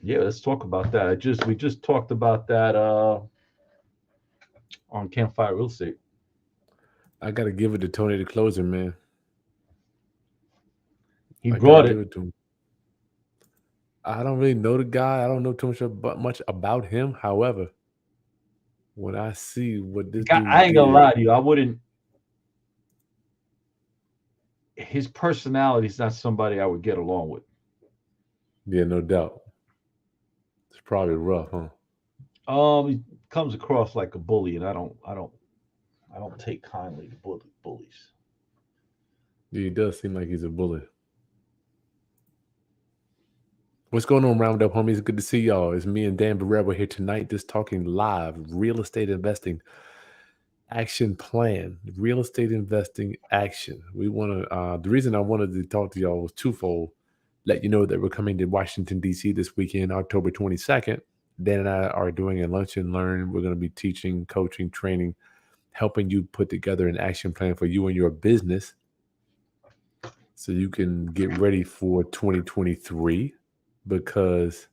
Yeah, let's talk about that. We just talked about that on Campfire Real Estate. I gotta give it to Tony the closer, man. He I gotta brought give it. it to him. I don't really know the guy. I don't know too much about him. However, when I see what this I dude ain't gonna did, lie to you. I wouldn't. His personality is not somebody I would get along with. yeah, no doubt, it's probably rough, huh? He comes across like a bully, and I don't take kindly to bullies. Yeah, he does seem like he's a bully. What's going on, Roundup homies? Good to see y'all. It's me and Dan Borrero here tonight, just talking live real estate investing action plan, real estate investing action. We want to. The reason I wanted to talk to y'all was twofold. Let you know that we're coming to Washington D.C. this weekend, October 22nd. Dan and I are doing a lunch and learn. We're going to be teaching, coaching, training, helping you put together an action plan for you and your business, so you can get ready for 2023, because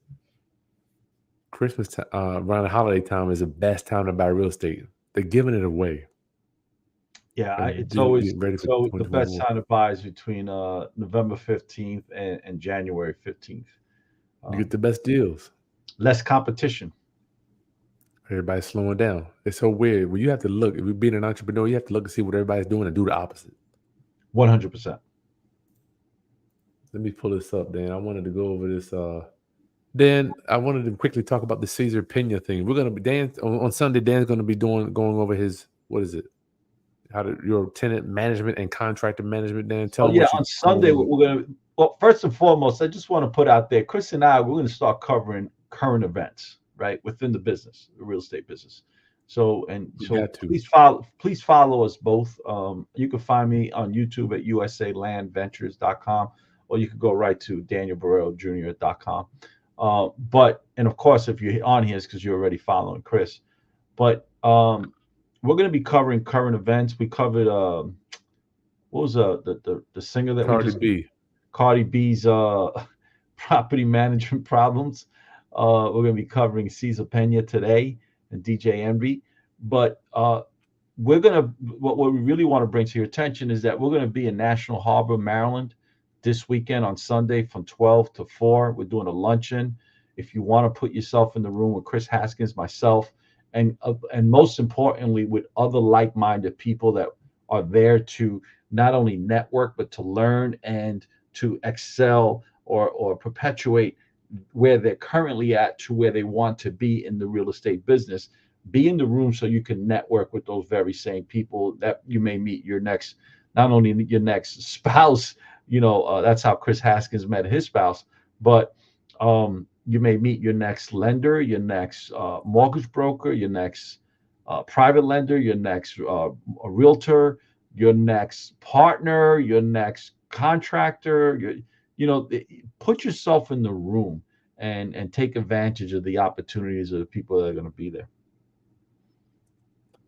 Christmas time, around the holiday time, is the best time to buy real estate. They're giving it away, Yeah, and it's do always get ready for the best 2024. time to buy is between November 15th and January 15th. You Um, get the best deals. Less competition. Everybody's slowing down. It's so weird. When you have to look, if you're being an entrepreneur, you have to look and see what everybody's doing and do the opposite. 100%. Let me pull this up, Dan. I wanted to go over this. Dan, I wanted to quickly talk about the Cesar Pina thing. We're gonna be Dan on Sunday. Dan's gonna be going over his, what is it? How to your tenant management and contractor management. Dan, tell Oh them yeah, what you on going Sunday over. we're gonna. Well, first and foremost, I just want to put out there, Chris and I, we're going to start covering current events, right, within the business, the real estate business. We So got to. please follow us both. You can find me on YouTube at usalandventures.com, or you can go right to danielbarrerojr.com. But and of course, if you're on here, it's because you're already following Chris. But we're going to be covering current events. We covered what was the singer that we Cardi just B. Cardi B's property management problems. We're going to be covering Cesar Pena today and DJ Envy, but we're going to what we really want to bring to your attention is that we're going to be in National Harbor, Maryland, this weekend on Sunday from 12 to 4. We're doing a luncheon. If you want to put yourself in the room with Chris Haskins, myself, and most importantly, with other like-minded people that are there to not only network but to learn and to excel or perpetuate where they're currently at to where they want to be in the real estate business. Be in the room so you can network with those very same people that you may meet your next, not only your next spouse, that's how Chris Haskins met his spouse, but you may meet your next lender, your next mortgage broker, your next private lender, your next a realtor, your next partner, your next contractor. Put yourself in the room and take advantage of the opportunities of the people that are going to be there.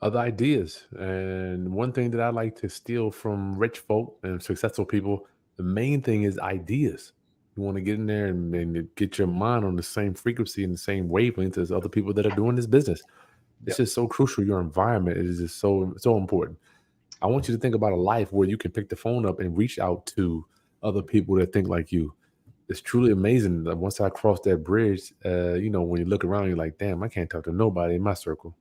Other ideas. And one thing that I like to steal from rich folk and successful people, the main thing is ideas. You want to get in there and get your mind on the same frequency and the same wavelength as other people that are doing this business. Yeah. It's just so crucial. Your environment is just so important. I want you to think about a life where you can pick the phone up and reach out to other people that think like you. It's truly amazing that once I crossed that bridge, when you look around, you're like, damn, I can't talk to nobody in my circle.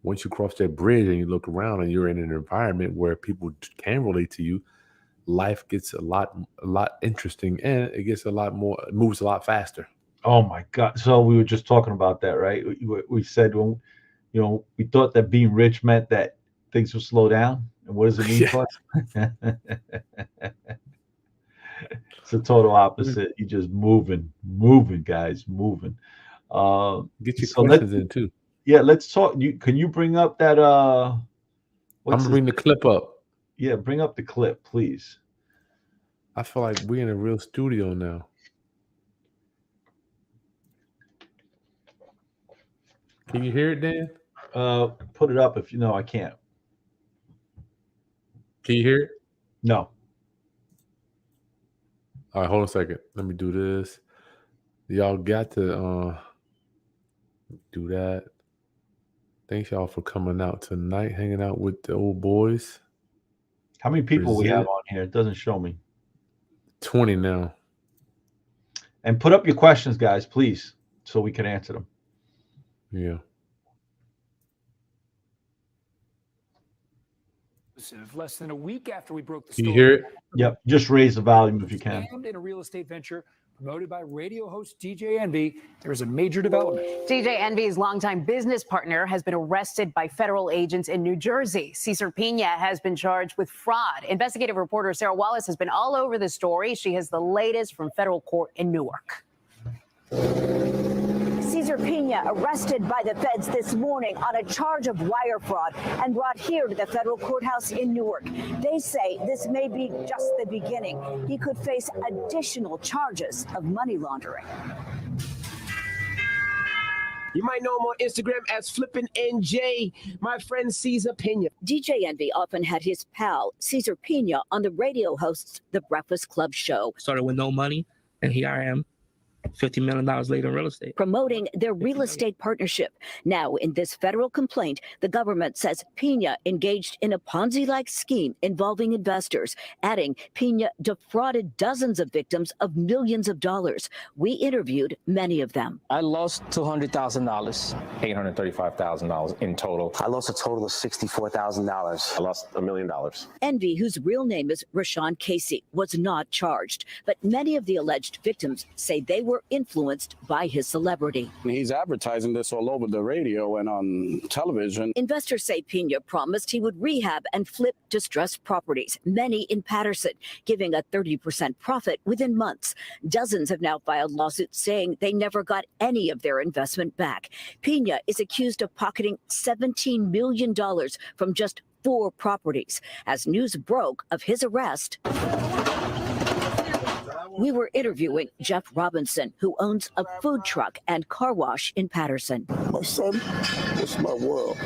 Once you cross that bridge and you look around and you're in an environment where people can relate to you, life gets a lot interesting, and it gets a lot more, it moves a lot faster. Oh my God. So we were just talking about that, right? We said when we thought that being rich meant that things would slow down. And what does it mean Yeah. to us? It's the total opposite. You're just moving, guys, moving. Uh, Get your so let questions in too. yeah, let's talk. Can you bring up that I'm what's gonna his bring the clip up. yeah, bring up the clip, please. I feel like we're in a real studio now. Can you hear it, Dan? Put it up if you know I can't. Can you hear it? No. All right, hold on a second. Let me do this. Y'all got to do that. Thanks y'all for coming out tonight, hanging out with the old boys. How many people we have Brazil, on here? It doesn't show me. 20 now. And put up your questions, guys, please, so we can answer them. Yeah. Less than a week after we broke the Can you story. hear it? Yep. Just raise the volume if you can. Scammed in a real estate venture promoted by radio host DJ Envy. There is a major development. DJ Envy's longtime business partner has been arrested by federal agents in New Jersey. Cesar Pina has been charged with fraud. Investigative reporter Sarah Wallace has been all over the story. She has the latest from federal court in Newark. Cesar Pina arrested by the feds this morning on a charge of wire fraud and brought here to the federal courthouse in Newark. They say this may be just the beginning. He could face additional charges of money laundering. You might know him on Instagram as Flippin' NJ, my friend Cesar Pina. DJ Envy often had his pal, Cesar Pina, on the radio host's The Breakfast Club show. Started with no money, and here I am, $50 million later in real estate. Promoting their real estate partnership. Now, in this federal complaint, the government says Pina engaged in a Ponzi-like scheme involving investors, adding Pina defrauded dozens of victims of millions of dollars. We interviewed many of them. I lost $200,000. $835,000 in total. I lost a total of $64,000. I lost $1 million. Envy, whose real name is Rashawn Casey, was not charged, but many of the alleged victims say they were influenced by his celebrity. He's advertising this all over the radio and on television. Investors say Pina promised he would rehab and flip distressed properties, many in Patterson, giving a 30% profit within months. Dozens have now filed lawsuits saying they never got any of their investment back. Pina is accused of pocketing $17 million from just 4 properties. As news broke of his arrest, we were interviewing Jeff Robinson, who owns a food truck and car wash in Patterson. My son was my world,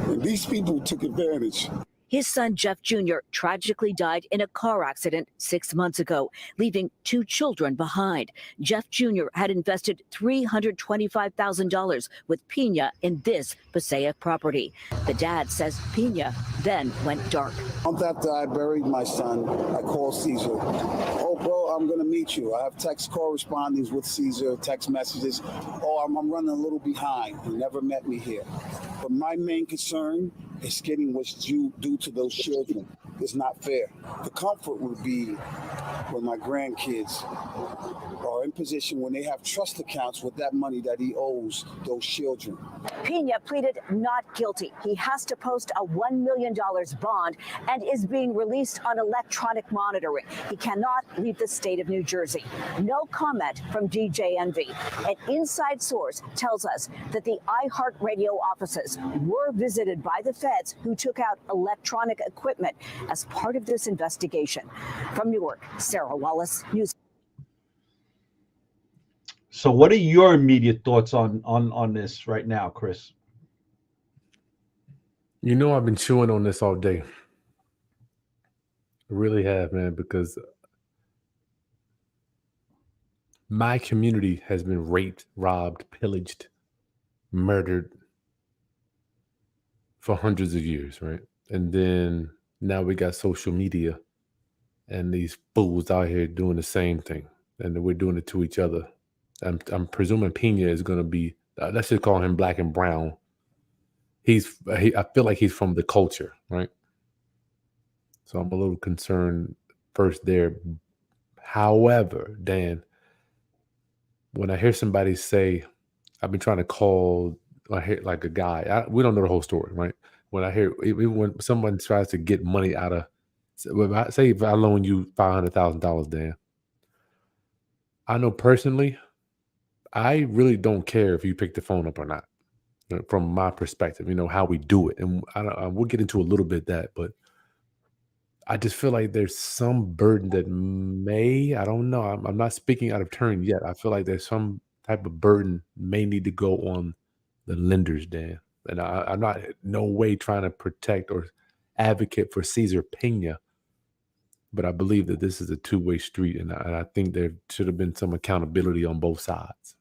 and these people took advantage. His son, Jeff Jr., tragically died in a car accident 6 months ago, leaving 2 children behind. Jeff Jr. had invested $325,000 with Pina in this Passaic property. The dad says Pina then went dark. Month after I buried my son, I called Cesar. Oh, bro, I'm going to meet you. I have text correspondence with Cesar, text messages. Oh, I'm running a little behind. He never met me here. But my main concern is getting what's due to those children. It's not fair. The comfort would be when my grandkids are in position when they have trust accounts with that money that he owes those children. Pina pleaded not guilty. He has to post a $1 million bond and is being released on electronic monitoring. He cannot leave the state of New Jersey. No comment from DJ Envy. An inside source tells us that the iHeartRadio offices were visited by the feds who took out electronic equipment as part of this investigation. From Newark, Sarah Wallace, News. So, what are your immediate thoughts on this right now, Chris? You know, I've been chewing on this all day. I really have, man, because my community has been raped, robbed, pillaged, murdered for hundreds of years, right? And then now we got social media and these fools out here doing the same thing, and we're doing it to each other. I'm presuming Pina is going to be, let's just call him black and brown. I feel like he's from the culture, right? So I'm a little concerned first there. However, Dan, when I hear somebody say, I've been trying to call, I hear like a guy, we don't know the whole story, right? When I hear, even when someone tries to get money out of, say if I loan you $500,000, Dan, I know personally, I really don't care if you pick the phone up or not. From my perspective, you know, how we do it. And we'll get into a little bit that, but I just feel like there's some burden that I don't know. I'm not speaking out of turn yet. I feel like there's some type of burden may need to go on the lenders, Dan. And I'm not no way trying to protect or advocate for Cesar Pina. but I believe that this is a two-way street, and I think there should have been some accountability on both sides.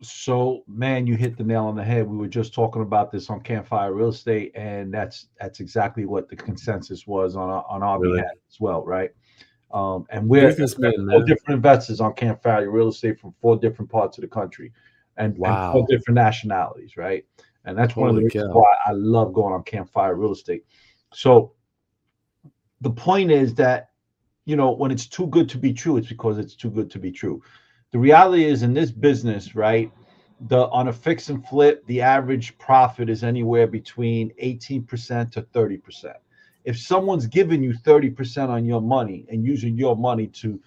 So, man, you hit the nail on the head. We were just talking about this on Campfire Real Estate, and that's exactly what the consensus was on our Really? behalf as well, right? And we're Businessmen, four man. different investors on Campfire Real Estate from 4 different parts of the country, and 4 Wow. different nationalities, right? And that's one of the Holy reasons cow. why I love going on Campfire Real Estate. So the point is that, when it's too good to be true, it's because it's too good to be true. The reality is, in this business, right, on a fix and flip, the average profit is anywhere between 18% to 30%. If someone's giving you 30% on your money and using your money to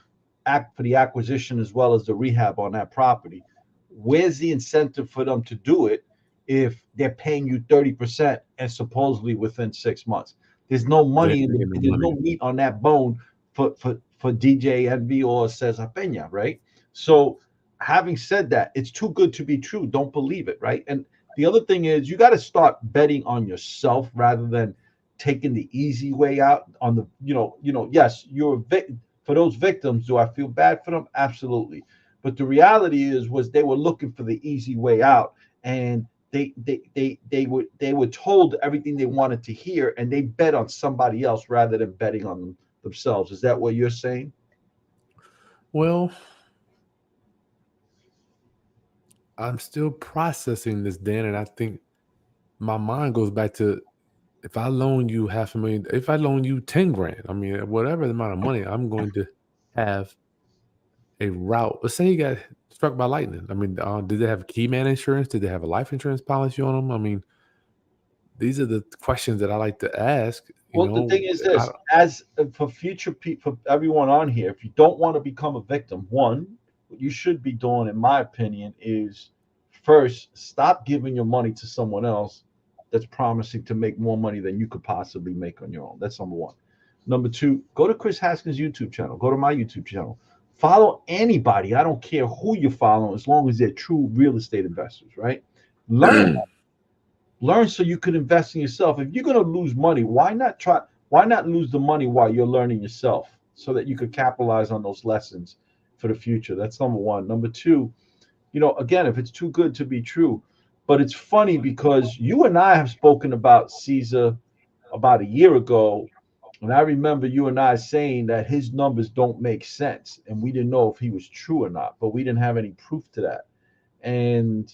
act for the acquisition as well as the rehab on that property, where's the incentive for them to do it if they're paying you 30% and supposedly within 6 months? There's no money there's no meat on that bone for DJ Envy or Cesar Pina, right? So having said that, it's too good to be true. Don't believe it, right? And the other thing is, you got to start betting on yourself rather than taking the easy way out on the, yes, you're a victim. For those victims, do I feel bad for them? Absolutely. But the reality was they were looking for the easy way out, and they were told everything they wanted to hear, and they bet on somebody else rather than betting on themselves. Is that what you're saying? Well, I'm still processing this, Dan, and I think my mind goes back to, if I loan you $500,000, if I loan you 10 grand, I mean, whatever the amount of money, I'm going to have a route. Let's say you got struck by lightning. I mean, did they have key man insurance? Did they have a life insurance policy on them? I mean, these are the questions that I like to ask. Well, the thing is this: as for future people, for everyone on here, if you don't want to become a victim, one, what you should be doing, in my opinion, is first stop giving your money to someone else that's promising to make more money than you could possibly make on your own. That's number one. Number two, go to Chris Haskins' YouTube channel. Go to my YouTube channel. Follow anybody. I don't care who you follow, as long as they're true real estate investors, right? Learn so you could invest in yourself. If you're going to lose money, why not lose the money while you're learning yourself, so that you could capitalize on those lessons for the future? That's number one. Number two, again, if it's too good to be true. But it's funny because you and I have spoken about Cesar about a year ago, and I remember you and I saying that his numbers don't make sense, and we didn't know if he was true or not, but we didn't have any proof to that. And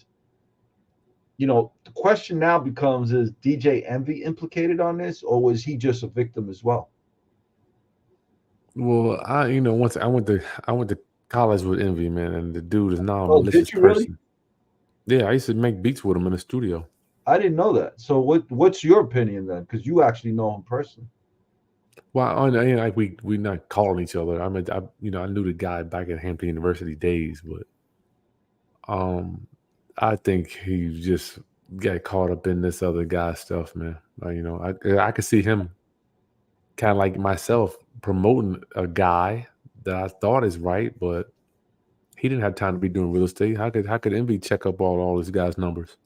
the question now becomes, is DJ Envy implicated on this, or was he just a victim as well? Well, once I went to college with Envy, man, and the dude is now a malicious did you person. really? Yeah, I used to make beats with him in the studio. I didn't know that. So what's your opinion then? Because you actually know him personally. Well, like we not calling each other. I mean, I knew the guy back at Hampton University days, but I think he just got caught up in this other guy's stuff, man. I could see him kind of like myself promoting a guy that I thought is right, but he didn't have time to be doing real estate. How could Envy check up all this guy's numbers?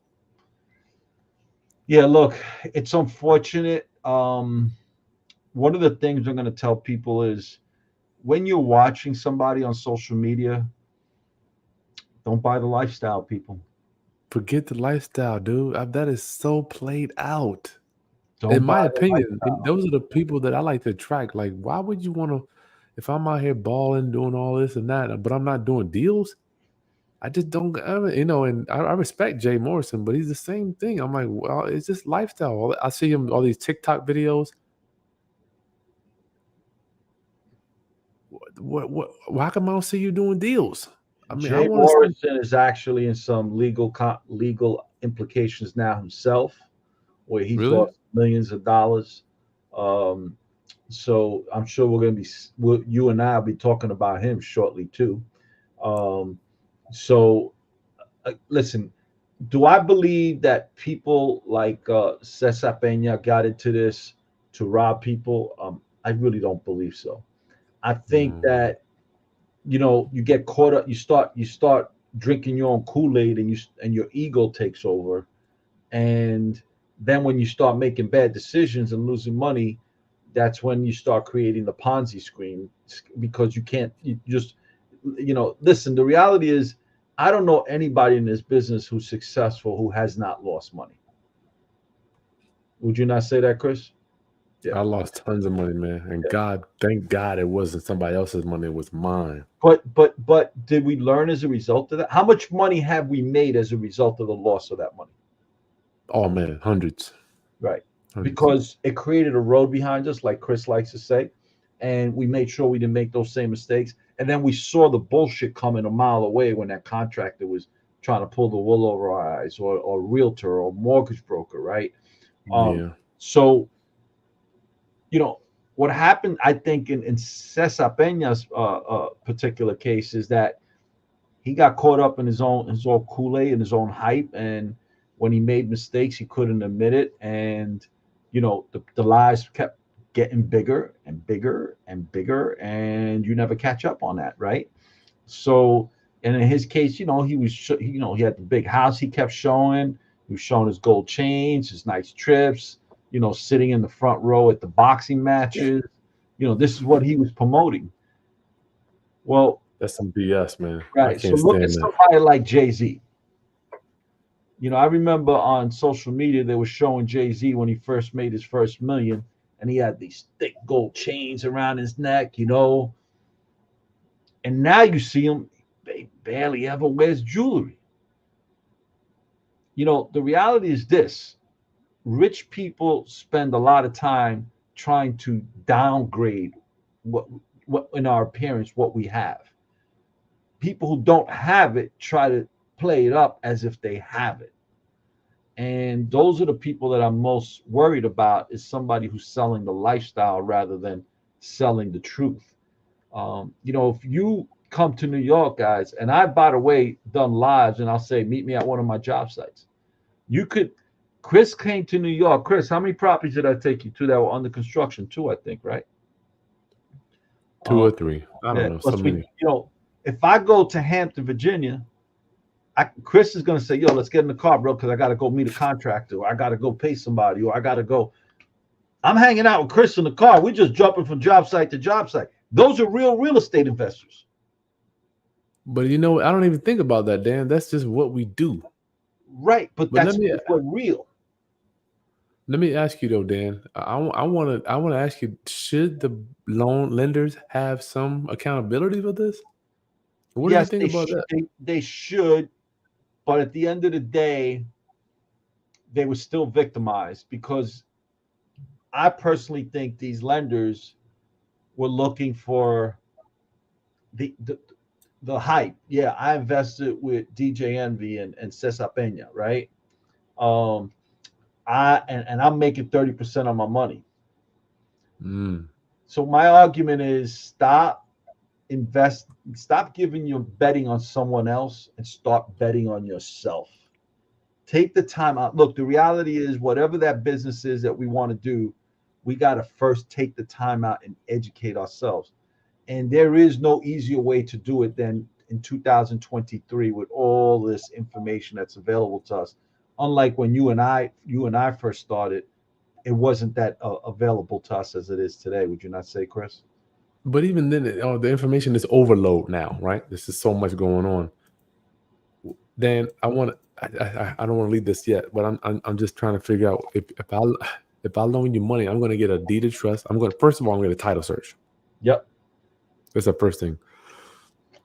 Yeah, look, it's unfortunate. One of the things I'm going to tell people is, when you're watching somebody on social media, don't buy the lifestyle, people. Forget the lifestyle, dude. That is so played out. Don't in my buy the opinion, lifestyle. those are the people that I like to attract. Like, why would you want to, if I'm out here balling, doing all this and that, but I'm not doing deals? I just don't, and I respect Jay Morrison, but he's the same thing. I'm like, well, it's just lifestyle. I see him, all these TikTok videos. Why come I don't see you doing deals? I mean, Jay Morrison is actually in some legal implications now himself, where he's lost millions of dollars. So I'm sure we're going to be, you and I will be talking about him shortly too. So listen, do I believe that people like Cesar Pina got into this to rob people? I really don't believe so. I think that, you get caught up, you start drinking your own Kool-Aid, and your ego takes over. And then when you start making bad decisions and losing money, that's when you start creating the Ponzi scheme, because you can't, you just, listen, the reality is, I don't know anybody in this business who's successful who has not lost money. Would you not say that, Chris? I lost tons of money, man. And thank God it wasn't somebody else's money, it was mine. But did we learn as a result of that? How much money have we made as a result of the loss of that money? Oh man, hundreds. Right. Because it created a road behind us, like Chris likes to say, and we made sure we didn't make those same mistakes. And then we saw the bullshit coming a mile away when that contractor was trying to pull the wool over our eyes, or realtor or mortgage broker, right? So, what happened, I think, in Cesar Pena's particular case is that he got caught up in his own Kool-Aid and his own hype, and when he made mistakes, he couldn't admit it, and the lies kept getting bigger and bigger and bigger, and you never catch up on that, right? So, and in his case, he had the big house he kept showing. He was showing his gold chains, his nice trips, sitting in the front row at the boxing matches. This is what he was promoting. Well, that's some BS, man. Right. So look at somebody like Jay-Z. I remember on social media they were showing Jay-Z when he first made his first million, and he had these thick gold chains around his neck, and now you see him, they barely ever wears jewelry. The reality is this: rich people spend a lot of time trying to downgrade what in our appearance, what we have. People who don't have it try to play it up as if they have it. And those are the people that I'm most worried about, is somebody who's selling the lifestyle rather than selling the truth. If you come to New York, guys, and I, by the way, done lives, and I'll say, meet me at one of my job sites. Chris came to New York. Chris, how many properties did I take you to that were under construction? 2, I think, right? 2 or 3. I don't know. So many. If I go to Hampton, Virginia, Chris is going to say, yo, let's get in the car, bro, because I got to go meet a contractor, or I got to go pay somebody, or I got to go. I'm hanging out with Chris in the car. We're just jumping from job site to job site. Those are real estate investors. But I don't even think about that, Dan. That's just what we do. Right, but that's what real. Let me ask you though, Dan. I want to ask you: should the loan lenders have some accountability for this? What do you think about that? They should, but at the end of the day, they were still victimized, because I personally think these lenders were looking for the hype. Yeah, I invested with DJ Envy and Cesar Pina, right? I'm making 30% on my money. So my argument is, stop giving your betting on someone else and start betting on yourself. Take the time out. Look, the reality is, whatever that business is that we want to do, we got to first take the time out and educate ourselves. And there is no easier way to do it than in 2023 with all this information that's available to us. Unlike when you and I first started, it wasn't that available to us as it is today. Would you not say, Chris? But even then, the information is overload now, right? This is so much going on. Dan, I don't want to leave this yet, but I'm just trying to figure out if I loan you money, I'm going to get a deed of trust. First of all, I'm going to title search. Yep. That's the first thing.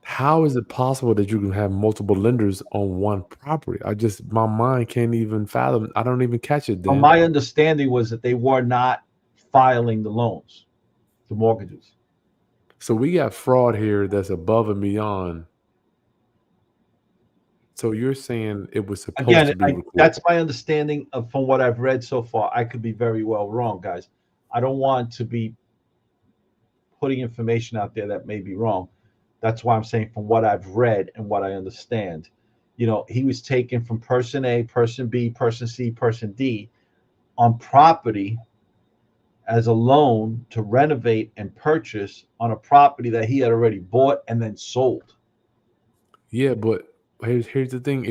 How is it possible that you can have multiple lenders on one property? My mind can't even fathom. I don't even catch it. Well, my understanding was that they were not filing the loans, the mortgages. So we got fraud here that's above and beyond. So you're saying it was supposed to be recorded. That's my understanding from what I've read so far. I could be very well wrong, guys. I don't want to be putting information out there that may be wrong. That's why I'm saying, from what I've read and what I understand, he was taken from person A, person B, person C, person D on property as a loan to renovate and purchase on a property that he had already bought and then sold. Yeah, but here's the thing.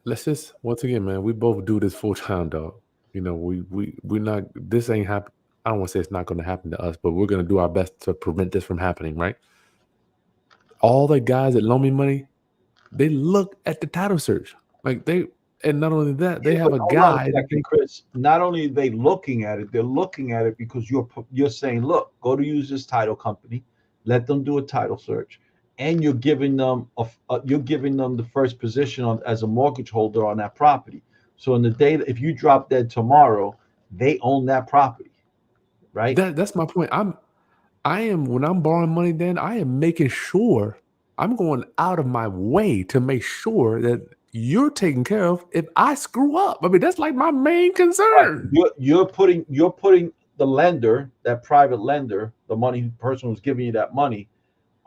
Let's just, once again, man, we both do this full time, dog. You know, we're not. This ain't happen. I don't want to say it's not going to happen to us, but we're going to do our best to prevent this from happening. Right? All the guys that loan me money, they look at the title search. Like and not only that, they have a Hold on a guide. second, Chris. Not only are they looking at it, they're looking at it because you're saying, look, go to use this title company, let them do a title search, and you're giving them the first position as a mortgage holder on that property. So in the day that if you drop dead tomorrow, they own that property, right? That's my point. I am when I'm borrowing money, Dan, I am making sure I'm going out of my way to make sure that you're taken care of if I screw up. I mean, that's like my main concern. Right. You're putting the lender, that private lender, the money person who's giving you that money,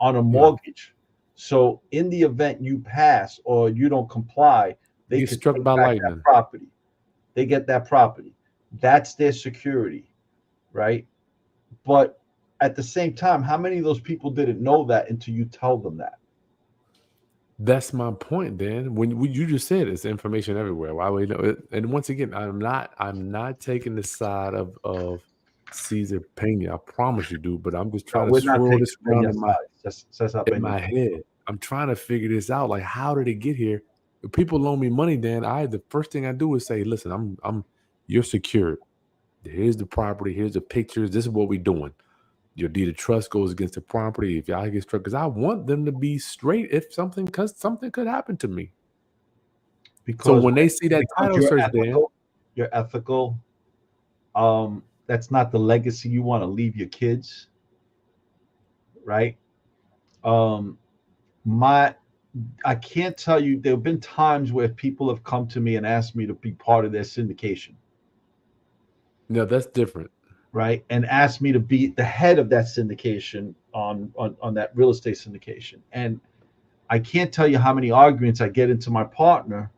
on a mortgage. So in the event you pass or you don't comply, they get can struck by lightning. That property. They get that property. That's their security, right? But at the same time, how many of those people didn't know that until you tell them that? That's my point, Dan. When you just said it's information everywhere. Why would you know it? And once again, I'm not taking the side of Cesar Pina. I promise you, dude. But I'm just trying to swirl this around in my head. I'm trying to figure this out. Like, how did it get here? If people loan me money, Dan, the first thing I do is say, listen, you're secured. Here's the property. Here's the pictures. This is what we're doing. Your deed of trust goes against the property. If y'all get struck, because I want them to be straight because something could happen to me. Because so when they see that title search, you're ethical. That's not the legacy you want to leave your kids, right? I can't tell you. There have been times where people have come to me and asked me to be part of their syndication. No, that's different. Right, and asked me to be the head of that syndication on that real estate syndication. And I can't tell you how many arguments I get into my partner,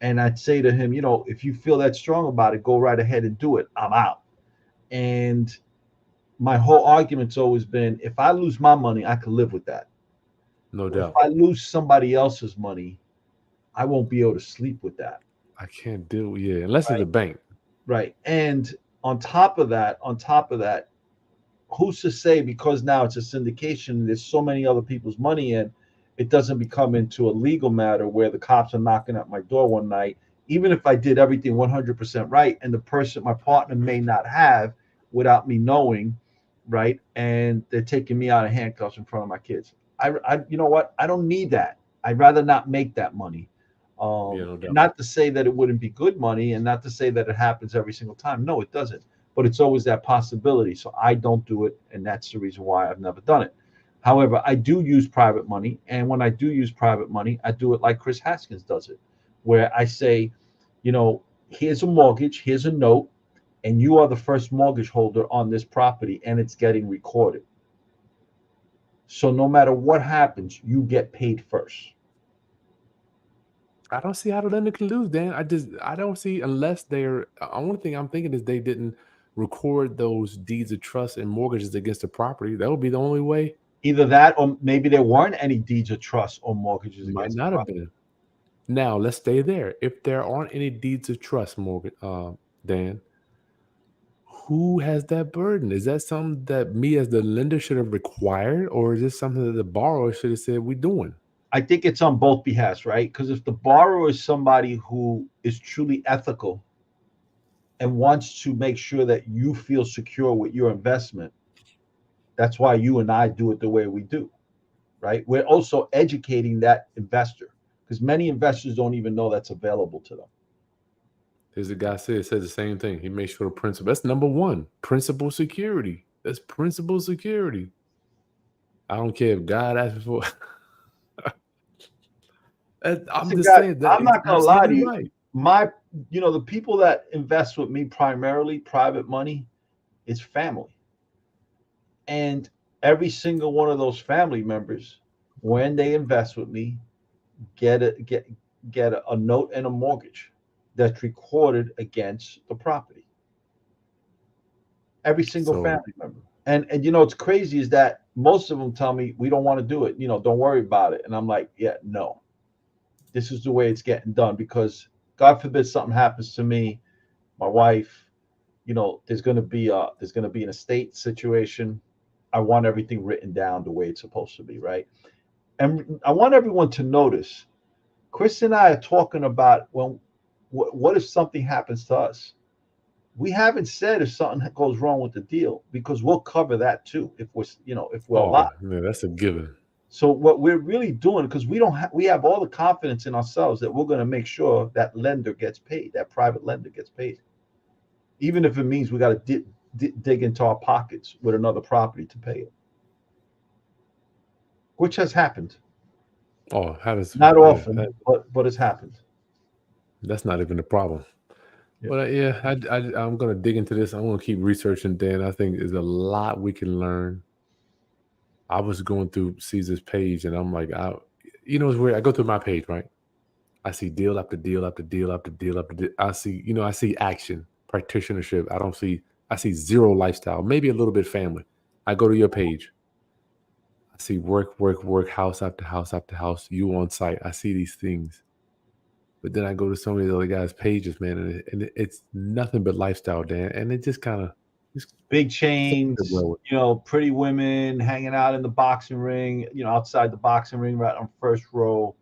and I'd say to him, if you feel that strong about it, go right ahead and do it. I'm out. And my whole argument's always been, if I lose my money, I can live with that. No doubt. If I lose somebody else's money, I won't be able to sleep with that. I can't do unless it's a bank. Right. And on top of that, who's to say because now it's a syndication, there's so many other people's money in, it doesn't become into a legal matter where the cops are knocking at my door one night, even if I did everything 100% right, and the person, my partner, may not have without me knowing, right? And they're taking me out of handcuffs in front of my kids. You know what? I don't need that. I'd rather not make that money. Not to say that it wouldn't be good money, and not to say that it happens every single time. No, it doesn't. But it's always that possibility. So I don't do it, and that's the reason why I've never done it. However, I do use private money, and when I do use private money, I do it like Chris Haskins does it, where I say, here's a mortgage, here's a note, and you are the first mortgage holder on this property, and it's getting recorded. So no matter what happens, you get paid first. I don't see how the lender can lose, Dan. I don't see unless they're. The only thing I'm thinking is they didn't record those deeds of trust and mortgages against the property. That would be the only way. Either that, or maybe there weren't any deeds of trust or mortgages. Might not have been. Now let's stay there. If there aren't any deeds of trust, Dan, who has that burden? Is that something that me as the lender should have required, or is this something that the borrower should have said we're doing? I think it's on both behalves, right? Because if the borrower is somebody who is truly ethical and wants to make sure that you feel secure with your investment, that's why you and I do it the way we do, right? We're also educating that investor because many investors don't even know that's available to them. As the guy says the same thing. He makes sure the principal. That's number one. Principal security. That's principal security. I don't care if God asks for it. I'm just saying that. I'm not gonna lie to you. Right. The people that invest with me primarily, private money, is family. And every single one of those family members, when they invest with me, get a note and a mortgage that's recorded against the property. Every single family member. And what's crazy is that most of them tell me we don't want to do it. Don't worry about it. And I'm like, yeah, no. This is the way it's getting done because God forbid something happens to me my wife, there's going to be an estate situation. I want everything written down the way it's supposed to be, right? And I want everyone to notice, Chris and I are talking about what if something happens to us? We haven't said if something goes wrong with the deal, because we'll cover that too if we're alive. Yeah, that's a given. So what we're really doing, because we have all the confidence in ourselves that we're going to make sure that lender gets paid, that private lender gets paid, even if it means we got to dig into our pockets with another property to pay it, which has happened. Oh, not often, but it's happened. That's not even a problem. Yeah. But I'm going to dig into this. I'm going to keep researching, Dan. I think there's a lot we can learn. I was going through Cesar's page, and I'm like, it's weird. I go through my page, right? I see deal after deal after deal after deal after deal. I see action, practitionership. I see zero lifestyle, maybe a little bit family. I go to your page. I see work, house after house after house, you on site. I see these things. But then I go to so many other guys' pages, man, and it's nothing but lifestyle, Dan. And it just kind of big chains, pretty women hanging out in the boxing ring, outside the boxing ring, right on first row.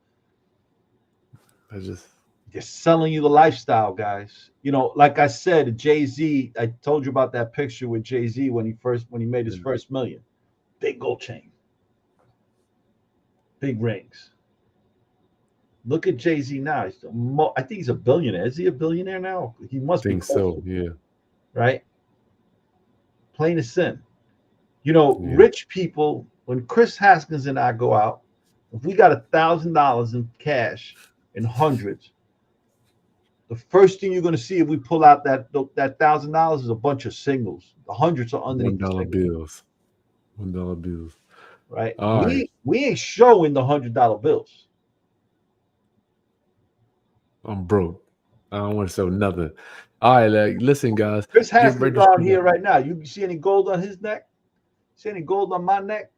They're selling you the lifestyle, guys. Like I said, Jay-Z, I told you about that picture with Jay-Z when he made his first million. Big gold chain, big rings. Look at Jay-Z now. I think he's a billionaire. Is he a billionaire now? He must be. So, yeah. Right? Plain as sin. Rich people, when Chris Haskins and I go out, if we got $1,000 in cash in hundreds, the first thing you're going to see if we pull out that $1,000 is a bunch of singles. The hundreds are underneath $1 bills. $1 bills. Right? We ain't showing the $100 bills. I'm broke. I don't want to sell nothing. All right, listen, guys. Chris Haskins out here right now. You see any gold on his neck? See any gold on my neck?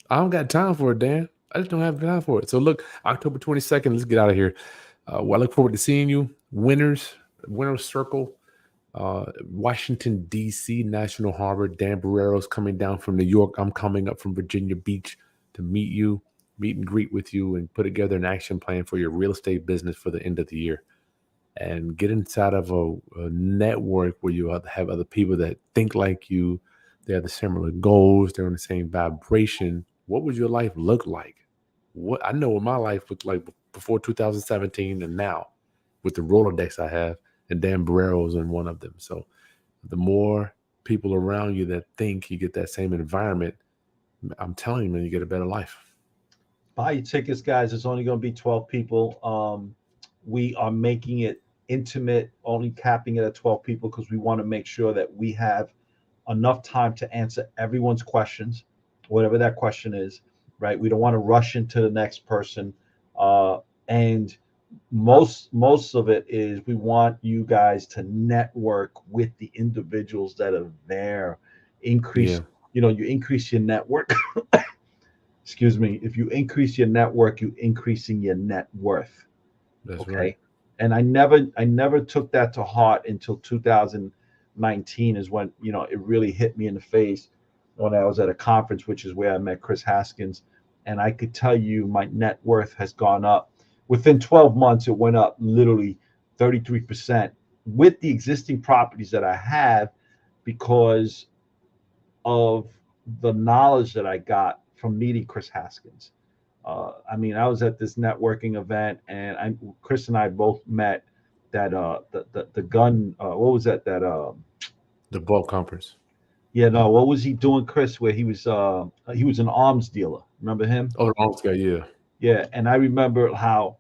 I don't got time for it, Dan. I just don't have time for it. So look, October 22nd, let's get out of here. Well, I look forward to seeing you. Winners Circle, Washington, D.C., National Harbor. Dan Borrero's coming down from New York. I'm coming up from Virginia Beach to meet and greet with you, and put together an action plan for your real estate business for the end of the year. And get inside of a network where you have other people that think like you. They have the similar goals. They're on the same vibration. What would your life look like? I know what my life looked like before 2017 and now with the Rolodex I have, and Dan Borrero's in one of them. So the more people around you that think, you get that same environment, I'm telling you, man, you get a better life. Buy your tickets, guys. It's only going to be 12 people. We are making it intimate, only capping it at 12 people because we want to make sure that we have enough time to answer everyone's questions, whatever that question is, right? We don't want to rush into the next person. And most of it is we want you guys to network with the individuals that are there. You increase your network. Excuse me. If you increase your network, you increasing your net worth. That's right. And I never took that to heart until 2019 is when, it really hit me in the face when I was at a conference, which is where I met Chris Haskins. And I could tell you my net worth has gone up. Within 12 months, it went up literally 33% with the existing properties that I have because of the knowledge that I got from meeting Chris Haskins. I was at this networking event, and Chris and I both met that the gun. What was that? The ball conference. Yeah, no. What was he doing, Chris? Where he was an arms dealer. Remember him? Oh, the arms guy. Yeah. Yeah, and I remember how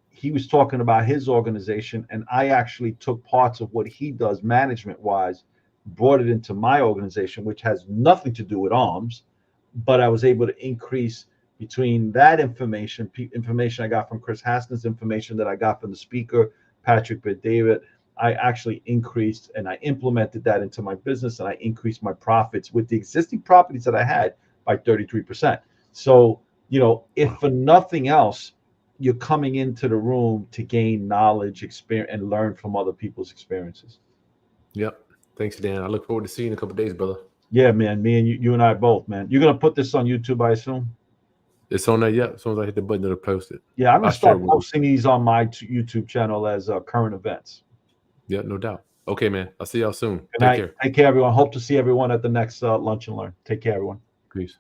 he was talking about his organization, and I actually took parts of what he does management-wise, brought it into my organization, which has nothing to do with arms, but I was able to increase between that information I got from Chris Haskins, information that I got from the speaker, Patrick Bet-David. I actually increased and I implemented that into my business, and I increased my profits with the existing properties that I had by 33%. So, if for nothing else, you're coming into the room to gain knowledge, experience, and learn from other people's experiences. Yep. Thanks, Dan. I look forward to seeing you in a couple of days, brother. Yeah, man. Me and you and I both, man. You're gonna put this on YouTube, I assume. It's on there, yeah. As soon as I hit the button, it'll post it. Yeah, I'm gonna I'll start share it with posting these on my YouTube channel as current events. you. Yeah, no doubt. Okay, man. I'll see y'all soon. Good Take night. care. Take care, everyone. Hope to see everyone at the next Lunch and Learn. Take care, everyone. Peace.